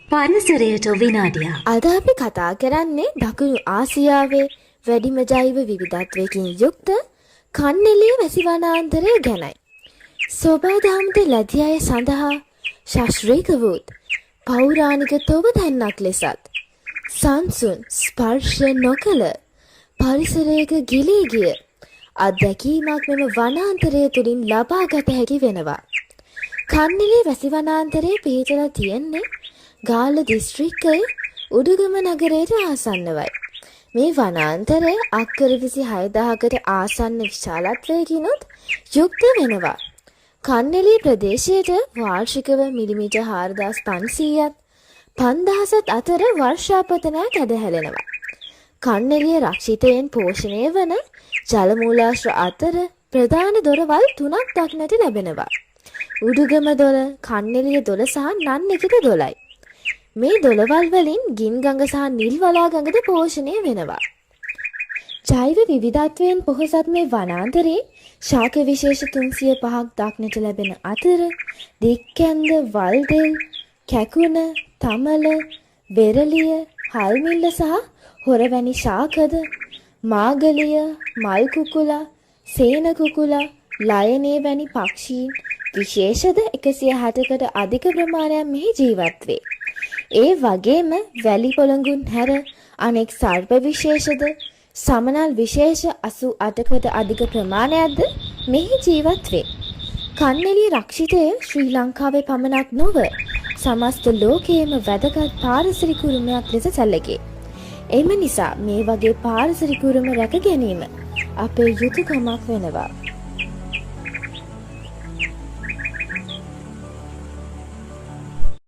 පරිසරයට විනාඩියක්. අද අපි කතා කරන්නේ දකුණු ආසියාවේ වැඩිම ජෛව විවිධත්වයකින් යුක්ත කන්නැලිය වැසි වනාන්තරය ගැනයි. සෝබාදහමට ලැබී අය සඳහා ශාස්ත්‍රීය වූත් පෞරාණික තොව තැන්නක් ලෙසත් සංසුන් ස්පර්ශ නොකළ පරිසරයක ගිලී ගිය අත්දැකීමක් මෙම වනාන්තරය තුළින් ලබාගත හැකි වෙනවා. කන්නැලිය වැසි වනාන්තරයේ පිහිටලා තියෙන්නේ ගාල්ල දිස්ත්‍රික්කයේ උඩුගම නගරයට ආසන්නවයි. මේ වනාන්තරය අක්කර 26000කට ආසන්න විශාලත්වයකිනුත් යුක්ත වෙනවා. කන්නැලිය ප්‍රදේශයට වාර්ෂිකව මිලිමීටර් 4500ත් 5000ත් අතර වර්ෂාපතනයක් ඇදහැලෙනවා. කන්නැලිය රක්ෂිතයෙන් පෝෂණය වන ජල මූලාශ්‍ර අතර ප්‍රධාන දොරවල් 3ක් දක්නට ලැබෙනවා. උඩුගම දොළ, කන්නැලිය දොළ සහ නන්නිකිත දොළයි. මේ දොළවල් වලින් ගින් ගඟ සහ නිල් වලා ගඟද පෝෂණය වෙනවා. ජෛව විවිධත්වයෙන් පොහොසත් මේ වනාන්තරයේ ශාක විශේෂ 305ක් දක්නට ලැබෙන අතර දික්කැන්ද, වල්දෙල්, කැකුණ, තමල, වෙරළිය, හල්මිල්ල සහ හොරවැනි ශාකද, මාගලිය, මල් කුකුලා, සේන කුකුලා, ලයනේ වැනි පක්ෂීන් විශේෂද 160කට අධික ප්‍රමාණයක් මෙහි ජීවත් වේ. ඒ වගේම වැලි පොළඟුන් හැර අනෙක් සර්ප විශේෂද සමනල් විශේෂ 88කට අධික ප්‍රමාණයක්ද මෙහි ජීවත් වේ. කන්නැලිය රක්ෂිතය ශ්‍රී ලංකාවේ පමණක් නොව සමස්ත ලෝකයේම වැදගත් පාරිසරික උරුමයක් ලෙස සැලකේ. එම නිසා මේ වගේ පාරිසරික උරුම රැක ගැනීම අපේ යුතුකමක් වෙනවා.